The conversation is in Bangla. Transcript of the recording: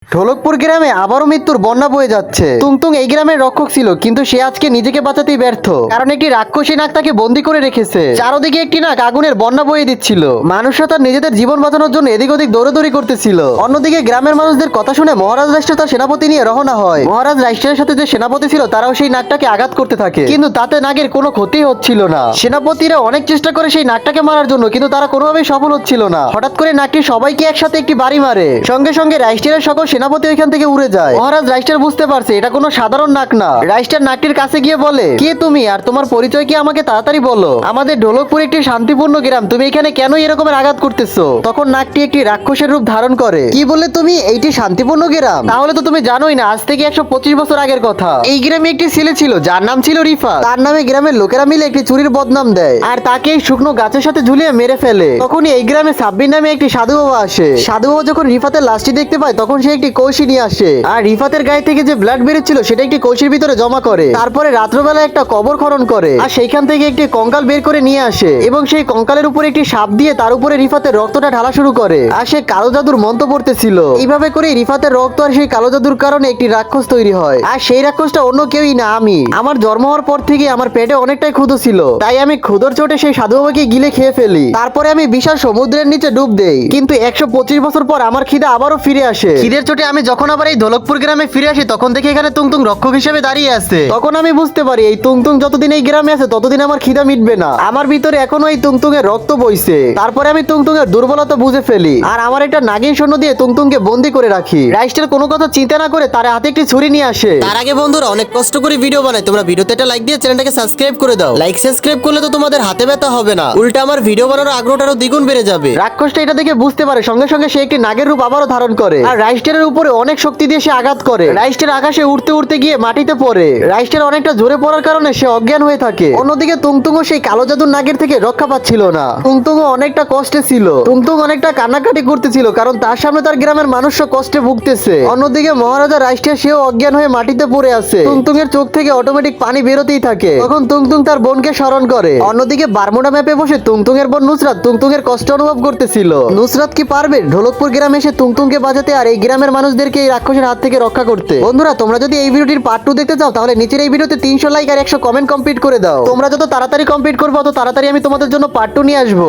ঢোলকপুর গ্রামে আবারও মৃত্যুর বন্যা বয়ে যাচ্ছে। তুংতুং এই গ্রামের রক্ষক ছিল, কিন্তু সে আজকে নিজেকে বাঁচাতেই ব্যর্থ, কারণ একটি রাক্ষসী নাগ তাকে বন্দী করে রেখেছে। চারদিকে একটি নাগ আগুনের বন্যা বয়ে দিচ্ছিল। মানুষরা তার নিজেদের জীবন বাঁচানোর জন্য এদিক ওদিক দৌড়াদৌড়ি করতেছিল। অন্যদিকে গ্রামের মানুষদের কথা শুনে মহারাজ রাষ্ট্র তার সেনাপতি নিয়ে রওনা হয়। মহারাজ রাষ্ট্রের সাথে যে সেনাপতি ছিল তারাও সেই নাগটাকে আঘাত করতে থাকে, কিন্তু তাতে নাগের কোনো ক্ষতি হচ্ছিল না। সেনাপতিরা অনেক চেষ্টা করে সেই নাগটাকে মারার জন্য, কিন্তু তারা কোনোভাবেই সফল হচ্ছিল না। হঠাৎ করে নাগটি সবাইকে একসাথে একটি বাড়ি মারে। সঙ্গে সঙ্গে রাষ্ট্রের সকল সেনাপতি ওইখান থেকে উড়ে যায়। মহারাজ রাইস্টার বুঝতে পারছে এটা কোনো সাধারণ নাগ না। রাইস্টার নাগটির কাছে গিয়ে বলে, কে তুমি আর তোমার পরিচয় কি আমাকে তাড়াতাড়ি বলো। আমাদের ঢোলকপুর একটি শান্তিপূর্ণ গ্রাম, তুমি এখানে কেন এরকমের আঘাত করতেছো? তখন নাগটি একটি রাক্ষসের রূপ ধারণ করে। কি বলে তুমি? এইটি শান্তিপূর্ণ গ্রাম? তাহলে তো তুমি জানোই না, আজ থেকে 125 বছর আগের কথা। এই গ্রামে একটি ছেলে ছিল যার নাম ছিল রিফা। তার নামে গ্রামের লোকেরা মিলে একটি চুরির বদনাম দেয় আর তাকে এই শুকনো গাছের সাথে ঝুলিয়ে মেরে ফেলে। তখনই এই গ্রামে সাব্বির নামে একটি সাধু বাবা আসে। সাধু বাবা যখন রিফাতের লাশটি দেখতে পায় তখন সে একটি কলসি নিয়ে আসে, আর রিফাতের গায়ে থেকে যে ব্লাড বেরোচ্ছিল সেটা একটি কলসির ভিতরে জমা করে। তারপরে রাত্রবেলা একটা কবর খনন করে আর সেইখান থেকে একটি কঙ্কাল বের করে নিয়ে আসে, এবং সেই কঙ্কালের উপরে একটি সাপ দিয়ে তার উপরে রিফাতের রক্তটা ঢালা শুরু করে। আর সে কালো জাদুর মন্ত্র পড়তেছিল। এইভাবে করে রিফাতের রক্ত আর সেই কালো জাদুর কারণে একটি রাক্ষস তৈরি হয়। আর সেই রাক্ষসটা অন্য কেউই না, আমি। আমার জন্ম হওয়ার পর থেকে আমার পেটে অনেকটাই ক্ষুধা ছিল, তাই আমি ক্ষুধার চোটে সেই সাধু বাবাকে গিলে খেয়ে ফেলি। তারপরে আমি বিশাল সমুদ্রের নিচে ডুব দেই, কিন্তু 125 বছর পর আমার খিদে আবারও ফিরে আসে। খিদের চোটে আমি যখন আবার এই ঢোলকপুর গ্রামে ফিরে আসি তখন দেখি এখানে তুংতুং রক্ষক হিসেবে দাঁড়িয়ে আছে। তখন আমি বুঝতে পারি এই তুংতুং যতদিন এই গ্রামে আছে ততদিন আমার খিদা মিটবে না। আমার ভিতরে এখনো এই তুংতুং এর রক্ত বইছে। তারপরে আমি তুংতুং এর দুর্বলতা বুঝে ফেলি আর আমার একটা নাগিন সৈন্য দিয়ে তুংতুংকে বন্দি করে রাখি। রাইস্টার কোনো কথা চিন্তা না করে তার হাতে একটি ছুরি নিয়ে আসে। তার আগে বন্ধুরা, অনেক কষ্ট করে ভিডিও বানাই, তোমরা ভিডিওতে একটা লাইক দিয়ে চ্যানেলটাকে সাবস্ক্রাইব করে দাও। লাইক সাবস্ক্রাইব করলে তো তোমাদের হাতে ব্যথা হবে না, উল্টা আমার ভিডিও বানানোর আগ্রহটা আরো দ্বিগুণ বেড়ে যাবে। রাক্ষসটা এটা দেখে বুঝতে পারে, সঙ্গে সঙ্গে সে একটি নাগের রূপ আবারও ধারণ করে আর রাইস্টারের উপরে অনেক শক্তি দিয়ে সে আঘাত করে। রাইস্টার আকাশে উঠতে উঠতে গিয়ে মাটিতে পড়ে। রাইস্টার অনেকটা জোরে পড়ার কারণে সে অজ্ঞান হয়ে থাকে। অন্যদিকে তুংতুংও সেই কালো জাদুর নাগের থেকে রক্ষা পাচ্ছিল না। তুংতুংও অনেকটা কষ্টে ছিল। তুংতুং অনেকটা কান্নাকাটি করতেছিল, কারণ তার সামনে তার গ্রামের মানুষও কষ্টে ভুগতেছে। অন্যদিকে মহারাজা রাইস্টার সেও অজ্ঞান হয়ে মাটিতে পড়ে আছে। তুংতুং এর চোখ থেকে অটোমেটিক পানি বেরোতেই থাকে। তখন তুংতুং তার বোনকে স্মরণ করে। অন্যদিকে বারমুডা ম্যাপে বসে তুংতুং এর বোন নুসরাত তুংতুং এর কষ্ট অনুভব করতেছিল। নুসরাত কি পারবে ঢোলকপুর গ্রামে এসে তুংতুংকে বাঁচাতে আর এই গ্রামের মানুষদেরকে এই রাক্ষসের হাত থেকে রক্ষা করতে? বন্ধুরা, তোমরা যদি এই ভিডিওটির পার্ট 2 দেখতে চাও তাহলে নিচের এই ভিডিওতে 300 লাইক আর 100 কমেন্ট কমপ্লিট করে দাও। তোমরা যত তাড়াতাড়ি কমপ্লিট করবে তত তাড়াতাড়ি আমি তোমাদের জন্য পার্ট 2 নিয়ে আসবো।